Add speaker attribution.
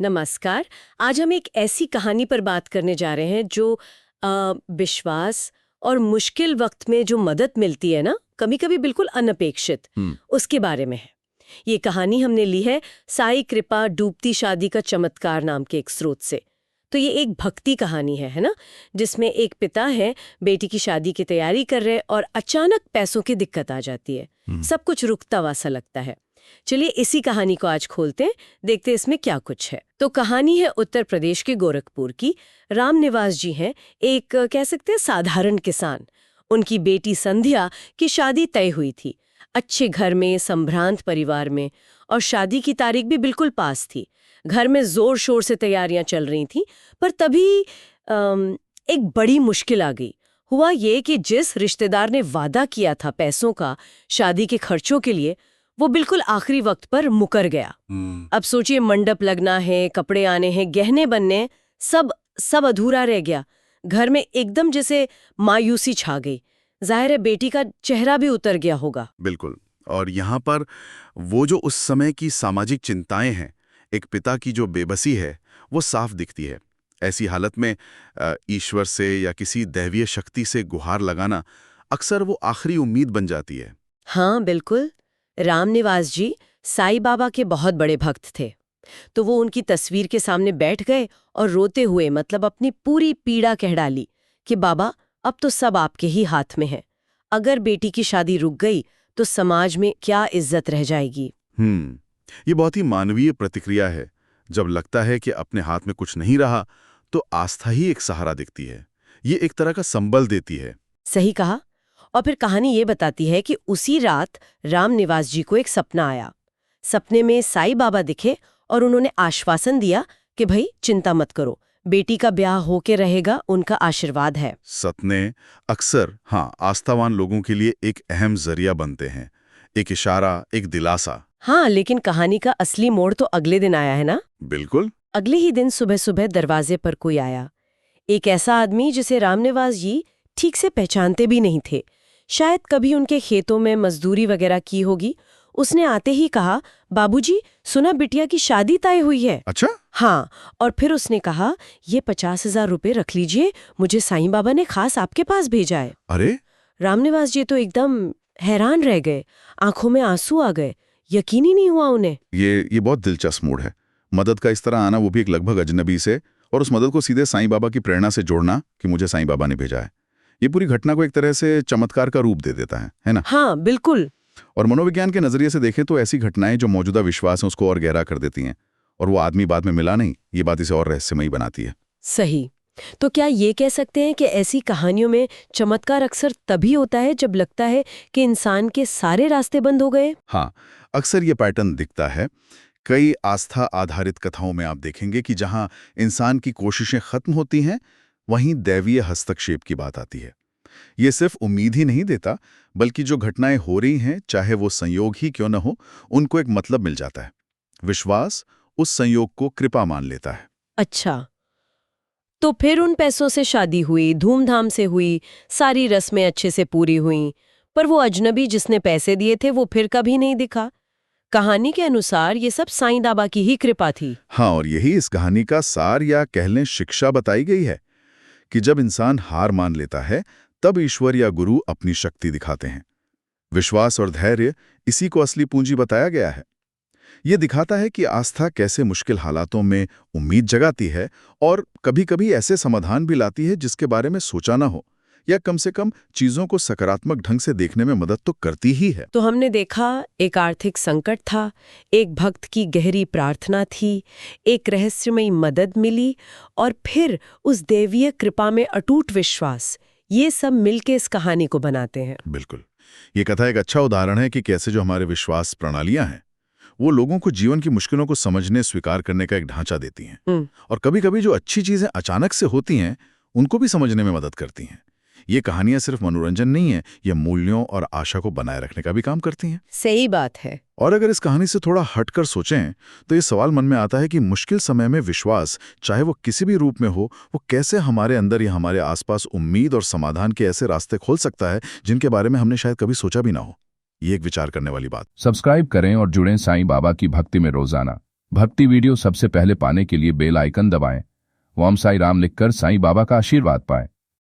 Speaker 1: नमस्कार। आज हम एक ऐसी कहानी पर बात करने जा रहे हैं जो विश्वास और मुश्किल वक्त में जो मदद मिलती है ना, कभी कभी बिल्कुल अनपेक्षित, उसके बारे में है। ये कहानी हमने ली है साई कृपा डूबती शादी का चमत्कार नाम के एक स्रोत से। तो ये एक भक्ति कहानी है ना, जिसमें एक पिता है, बेटी की शादी की तैयारी कर रहे और अचानक पैसों की दिक्कत आ जाती है। सब कुछ रुकता हुआ सा लगता है। चलिए इसी कहानी को आज खोलते हैं, देखते हैं इसमें क्या कुछ है। तो कहानी है उत्तर प्रदेश के गोरखपुर की। राम निवास जी हैं, एक कह सकते हैं साधारण किसान। उनकी बेटी संध्या की शादी तय हुई थी, अच्छे घर में, संभ्रांत परिवार में, और शादी की तारीख भी बिल्कुल पास थी। घर में जोर शोर से तैयारियां चल रही थी, पर तभी एक बड़ी मुश्किल आ गई। हुआ ये कि जिस रिश्तेदार ने वादा किया था पैसों का शादी के खर्चों के लिए, वो बिल्कुल आखिरी वक्त पर मुकर गया। अब सोचिए, मंडप लगना है, कपड़े आने हैं, गहने बनने, सब अधूरा रह गया। घर में एकदम जैसे मायूसी छा गई। जाहिर है बेटी का चेहरा भी उतर गया होगा।
Speaker 2: बिल्कुल। और यहाँ पर वो जो उस समय की सामाजिक चिंताएं हैं, एक पिता की जो बेबसी है, वो साफ दिखती है। ऐसी हालत में ईश्वर से या किसी दैवीय शक्ति से गुहार लगाना अक्सर वो आखिरी उम्मीद बन जाती है।
Speaker 1: हाँ बिल्कुल। राम निवास जी साईं बाबा के बहुत बड़े भक्त थे। तो वो उनकी तस्वीर के सामने बैठ गए और रोते हुए, मतलब अपनी पूरी पीड़ा कह डाली कि बाबा, अब तो सब आपके ही हाथ में है। अगर बेटी की शादी रुक गई तो समाज में क्या इज्जत रह जाएगी।
Speaker 2: ये बहुत ही मानवीय प्रतिक्रिया है। जब लगता है कि अपने हाथ में कुछ नहीं रहा, तो आस्था ही एक सहारा दिखती है। ये एक तरह का संबल देती है।
Speaker 1: सही कहा। और फिर कहानी ये बताती है कि उसी रात राम निवास जी को एक सपना आया। सपने में साईं बाबा दिखे और उन्होंने आश्वासन दिया कि भाई चिंता मत करो, बेटी का ब्याह होके रहेगा, उनका आशीर्वाद है।
Speaker 2: सपने अक्सर आस्थावान लोगों के लिए एक अहम जरिया बनते हैं, एक इशारा, एक दिलासा।
Speaker 1: हाँ, लेकिन कहानी का असली मोड़ तो अगले दिन आया है ना।
Speaker 2: बिल्कुल।
Speaker 1: अगले ही दिन सुबह सुबह दरवाजे पर कोई आया। एक ऐसा आदमी जिसे राम निवास जी ठीक से पहचानते भी नहीं थे। शायद कभी उनके खेतों में मजदूरी वगैरह की होगी। उसने आते ही कहा, बाबूजी, सुना बिटिया की शादी तय हुई है।
Speaker 2: अच्छा?
Speaker 1: हाँ। और फिर उसने कहा, ये 50,000 रुपए रख लीजिए, मुझे साईं बाबा ने खास आपके पास भेजा है।
Speaker 2: अरे!
Speaker 1: रामनिवास जी तो एकदम हैरान रह गए, आंखों में आंसू आ गए। यकीन ही नहीं हुआ उन्हें।
Speaker 2: ये बहुत दिलचस्प मूड है। मदद का इस तरह आना, वो भी एक लगभग अजनबी से, और उस मदद को सीधे साईं बाबा की प्रेरणा से जोड़ना कि मुझे साईं बाबा ने भेजा है। ये पूरी घटना को एक तरह से चमत्कार का रूप दे देता है ना?
Speaker 1: हाँ बिल्कुल।
Speaker 2: और मनोविज्ञान के नजरिए से देखें तो ऐसी घटनाएं जो मौजूदा विश्वास है उसको और गहरा कर देती हैं, और वो आदमी बाद में मिला नहीं, ये बात इसे और रहस्यमयी बनाती है।
Speaker 1: सही। तो क्या ये कह सकते हैं कि ऐसी कहानियों में चमत्कार अक्सर तभी होता है जब लगता है कि इंसान के सारे रास्ते बंद हो गए?
Speaker 2: हाँ, अक्सर ये पैटर्न दिखता है। कई आस्था आधारित कथाओं में आप देखेंगे कि जहां इंसान की कोशिशें खत्म होती हैं, वहीं दैवीय हस्तक्षेप की बात आती है। ये सिर्फ उम्मीद ही नहीं देता, बल्कि जो घटनाएं हो रही हैं, चाहे वो संयोग ही क्यों न हो, उनको एक मतलब मिल जाता है। विश्वास उस संयोग को कृपा मान लेता है।
Speaker 1: अच्छा, तो फिर उन पैसों से शादी हुई, धूमधाम से हुई, सारी रस्में अच्छे से पूरी हुईं, पर वो अजनबी जिसने पैसे दिए थे वो फिर कभी नहीं दिखा। कहानी के अनुसार ये सब साईं बाबा की ही कृपा थी।
Speaker 2: हाँ, और यही इस कहानी का सार या कह लें शिक्षा बताई गई है कि जब इंसान हार मान लेता है, तब ईश्वर या गुरु अपनी शक्ति दिखाते हैं। विश्वास और धैर्य इसी को असली पूंजी बताया गया है। ये दिखाता है कि आस्था कैसे मुश्किल हालातों में उम्मीद जगाती है, और कभी-कभी ऐसे समाधान भी लाती है जिसके बारे में सोचा ना हो, या कम से कम चीजों को सकारात्मक ढंग से देखने में मदद तो करती ही है।
Speaker 1: तो हमने देखा, एक आर्थिक संकट था, एक भक्त की गहरी प्रार्थना थी, एक रहस्यमयी मदद मिली, और फिर उस दैवीय कृपा में अटूट विश्वास। ये सब मिलके इस कहानी को बनाते हैं।
Speaker 2: बिल्कुल। ये कथा एक अच्छा उदाहरण है कि कैसे जो हमारे विश्वास प्रणालियां हैं, वो लोगों को जीवन की मुश्किलों को समझने, स्वीकार करने का एक ढांचा देती हैं। और कभी-कभी जो अच्छी चीजें अचानक से होती हैं, उनको भी समझने में मदद करती हैं। ये कहानियां सिर्फ मनोरंजन नहीं है, ये मूल्यों और आशा को बनाए रखने का भी काम करती हैं।
Speaker 1: सही बात है।
Speaker 2: और अगर इस कहानी से थोड़ा हटकर सोचें, तो ये सवाल मन में आता है कि मुश्किल समय में विश्वास, चाहे वो किसी भी रूप में हो, वो कैसे हमारे अंदर या हमारे आसपास उम्मीद और समाधान के ऐसे रास्ते खोल सकता है जिनके बारे में हमने शायद कभी सोचा भी ना हो। ये एक विचार करने वाली बात।
Speaker 3: सब्सक्राइब करें और जुड़ें साईं बाबा की भक्ति में रोजाना। भक्ति वीडियो सबसे पहले पाने के लिए बेल आइकन दबाएं। ओम साई राम लिखकर साईं बाबा का आशीर्वाद पाएं।